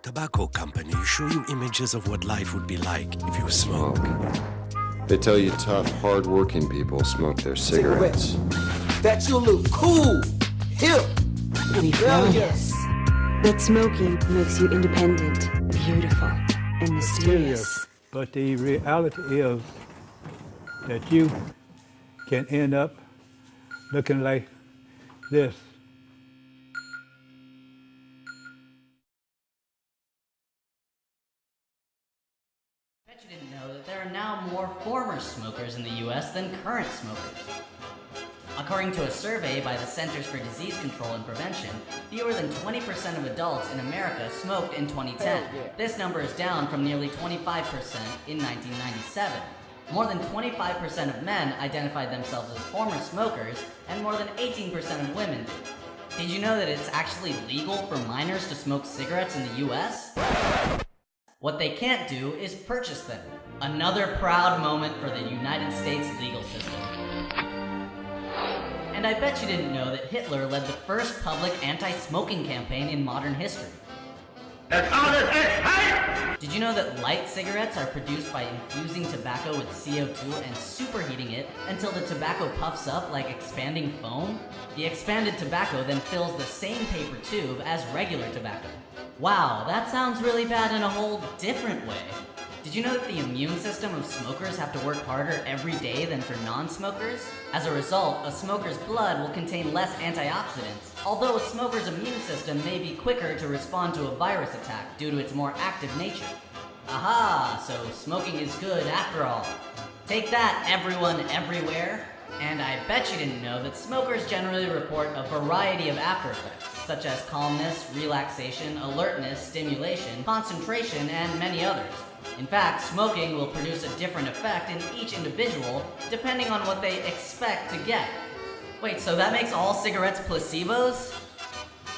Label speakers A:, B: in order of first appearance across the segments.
A: Tobacco companies show you images of what life would be like if you smoke.
B: They tell you tough, hard-working people smoke their cigarettes.
C: That you look cool, hip.
D: We found yes. That smoking makes you independent, beautiful, and mysterious.
E: But the reality is that you can end up looking like this.
F: I bet you didn't know that there are now more former smokers in the US than current smokers. According to a survey by the Centers for Disease Control and Prevention, fewer than 20% of adults in America smoked in 2010. This number is down from nearly 25% in 1997. More than 25% of men identified themselves as former smokers, and more than 18% of women did. Did you know that it's actually legal for minors to smoke cigarettes in the US? What they can't do is purchase them. Another proud moment for the United States legal system. And I bet you didn't know that Hitler led the first public anti-smoking campaign in modern history. Did you know that light cigarettes are produced by infusing tobacco with CO2 and superheating it until the tobacco puffs up like expanding foam? The expanded tobacco then fills the same paper tube as regular tobacco. Wow, that sounds really bad in a whole different way. Did you know that the immune system of smokers have to work harder every day than for non-smokers? As a result, a smoker's blood will contain less antioxidants, although a smoker's immune system may be quicker to respond to a virus attack due to its more active nature. Aha, so smoking is good after all. Take that, everyone everywhere. And I bet you didn't know that smokers generally report a variety of after effects, such as calmness, relaxation, alertness, stimulation, concentration, and many others. In fact, smoking will produce a different effect in each individual, depending on what they expect to get. Wait, so that makes all cigarettes placebos?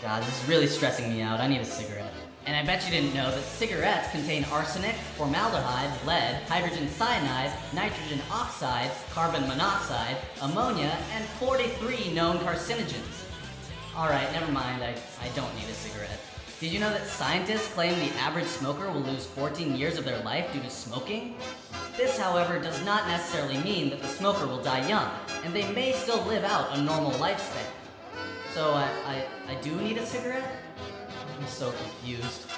F: God, this is really stressing me out. I need a cigarette. And I bet you didn't know that cigarettes contain arsenic, formaldehyde, lead, hydrogen cyanide, nitrogen oxide, carbon monoxide, ammonia, and 43 known carcinogens. Alright, never mind, I don't need a cigarette. Did you know that scientists claim the average smoker will lose 14 years of their life due to smoking? This, however, does not necessarily mean that the smoker will die young, and they may still live out a normal lifespan. So I do need a cigarette? I'm so confused.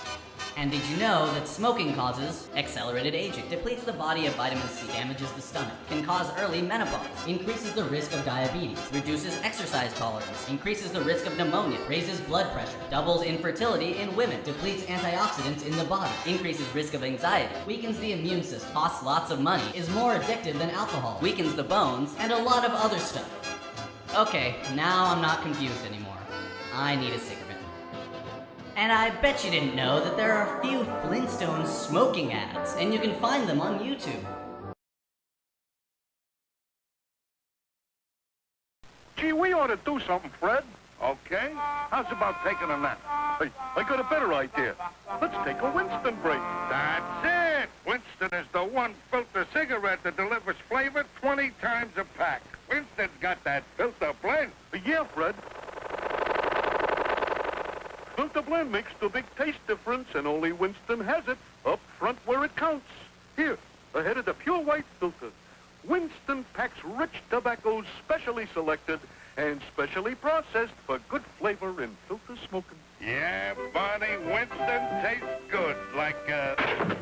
F: And did you know that smoking causes accelerated aging, depletes the body of vitamin C, damages the stomach, can cause early menopause, increases the risk of diabetes, reduces exercise tolerance, increases the risk of pneumonia, raises blood pressure, doubles infertility in women, depletes antioxidants in the body, increases risk of anxiety, weakens the immune system, costs lots of money, is more addictive than alcohol, weakens the bones, and a lot of other stuff. Okay, now I'm not confused anymore. I need a cigarette. And I bet you didn't know that there are a few Flintstones smoking ads, and you can find them on YouTube.
G: Gee, we ought to do something, Fred. Okay? How's about taking a nap? Hey, I got a better idea. Let's take a Winston break. That's it! Winston is the one filter cigarette that delivers flavor 20 times a pack. Winston's got that filter blend. Yeah, Fred. Filter blend makes the big taste difference, and only Winston has it up front where it counts. Here, ahead of the pure white filter. Winston packs rich tobaccos specially selected and specially processed for good flavor in filter smoking. Yeah, Barney, Winston tastes good, like a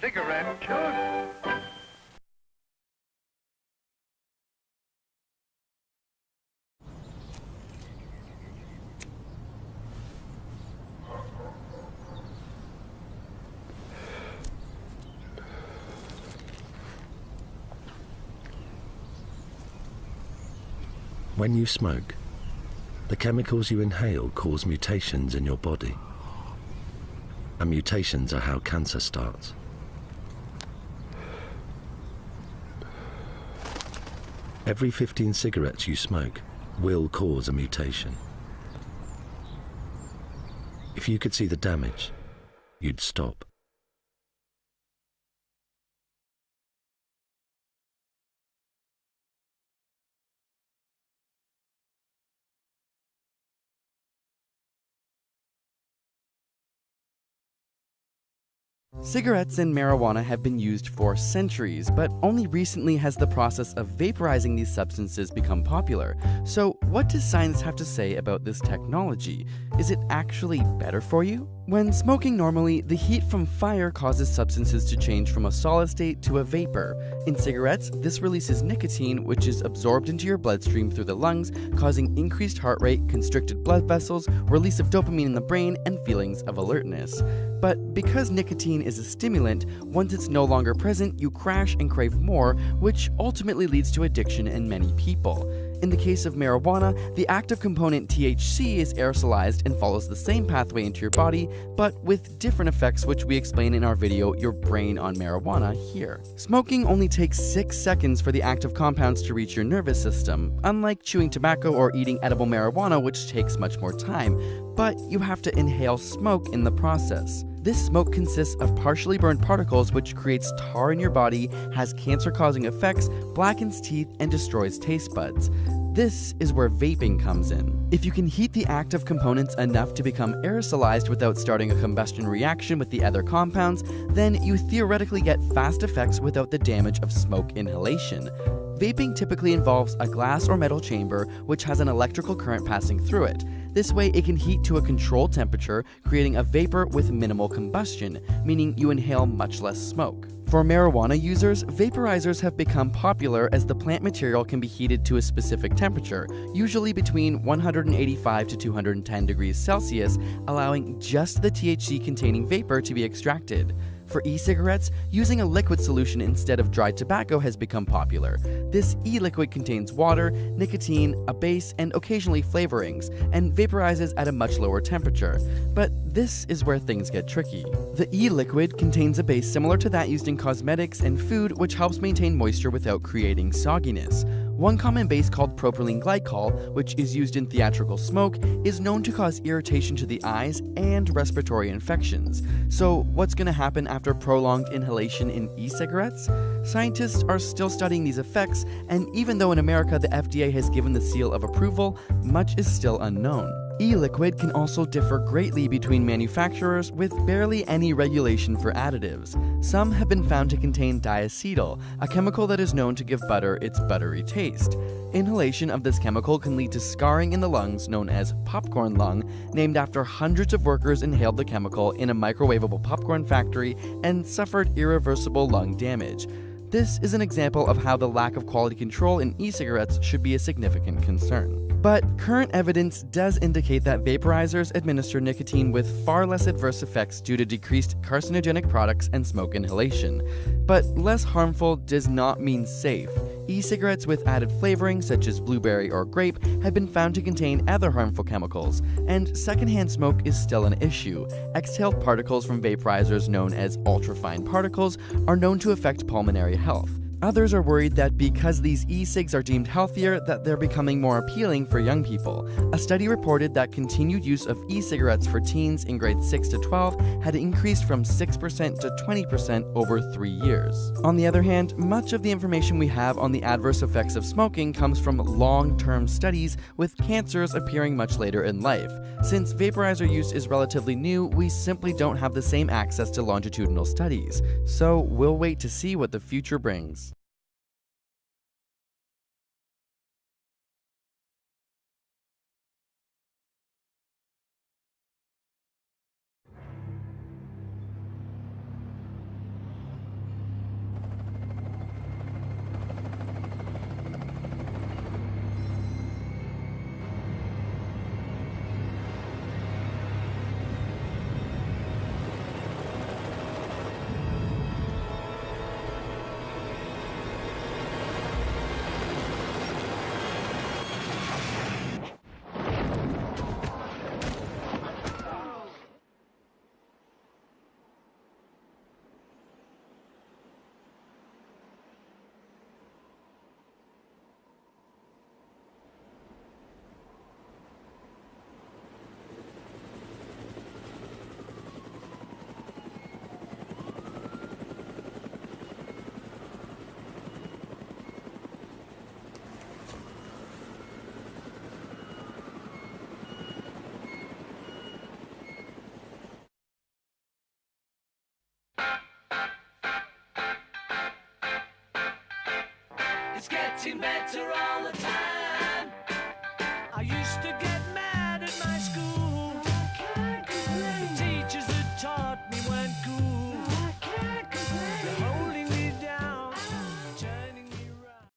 G: cigarette should.
A: When you smoke, the chemicals you inhale cause mutations in your body. And mutations are how cancer starts. Every 15 cigarettes you smoke will cause a mutation. If you could see the damage, you'd stop.
H: Cigarettes and marijuana have been used for centuries, but only recently has the process of vaporizing these substances become popular. So what does science have to say about this technology? Is it actually better for you? When smoking normally, the heat from fire causes substances to change from a solid state to a vapor. In cigarettes, this releases nicotine, which is absorbed into your bloodstream through the lungs, causing increased heart rate, constricted blood vessels, release of dopamine in the brain, and feelings of alertness. But because nicotine is a stimulant, once it's no longer present, you crash and crave more, which ultimately leads to addiction in many people. In the case of marijuana, the active component THC is aerosolized and follows the same pathway into your body, but with different effects, which we explain in our video, Your Brain on Marijuana, here. Smoking only takes 6 seconds for the active compounds to reach your nervous system, unlike chewing tobacco or eating edible marijuana, which takes much more time, but you have to inhale smoke in the process. This smoke consists of partially burned particles, which creates tar in your body, has cancer-causing effects, blackens teeth, and destroys taste buds. This is where vaping comes in. If you can heat the active components enough to become aerosolized without starting a combustion reaction with the other compounds, then you theoretically get fast effects without the damage of smoke inhalation. Vaping typically involves a glass or metal chamber which has an electrical current passing through it. This way it can heat to a controlled temperature, creating a vapor with minimal combustion, meaning you inhale much less smoke. For marijuana users, vaporizers have become popular as the plant material can be heated to a specific temperature, usually between 185 to 210 degrees Celsius, allowing just the THC-containing vapor to be extracted. For e-cigarettes, using a liquid solution instead of dried tobacco has become popular. This e-liquid contains water, nicotine, a base, and occasionally flavorings, and vaporizes at a much lower temperature. But this is where things get tricky. The e-liquid contains a base similar to that used in cosmetics and food, which helps maintain moisture without creating sogginess. One common base called propylene glycol, which is used in theatrical smoke, is known to cause irritation to the eyes and respiratory infections. So what's going to happen after prolonged inhalation in e-cigarettes? Scientists are still studying these effects, and even though in America the FDA has given the seal of approval, much is still unknown. E-liquid can also differ greatly between manufacturers, with barely any regulation for additives. Some have been found to contain diacetyl, a chemical that is known to give butter its buttery taste. Inhalation of this chemical can lead to scarring in the lungs known as popcorn lung, named after hundreds of workers inhaled the chemical in a microwavable popcorn factory and suffered irreversible lung damage. This is an example of how the lack of quality control in e-cigarettes should be a significant concern. But current evidence does indicate that vaporizers administer nicotine with far less adverse effects due to decreased carcinogenic products and smoke inhalation. But less harmful does not mean safe. E-cigarettes with added flavoring, such as blueberry or grape, have been found to contain other harmful chemicals, and secondhand smoke is still an issue. Exhaled particles from vaporizers known as ultrafine particles are known to affect pulmonary health. Others are worried that because these e-cigs are deemed healthier, that they're becoming more appealing for young people. A study reported that continued use of e-cigarettes for teens in grades 6 to 12 had increased from 6% to 20% over 3 years. On the other hand, much of the information we have on the adverse effects of smoking comes from long-term studies, with cancers appearing much later in life. Since vaporizer use is relatively new, we simply don't have the same access to longitudinal studies. So we'll wait to see what the future brings.
I: It's getting better all the time. I used to get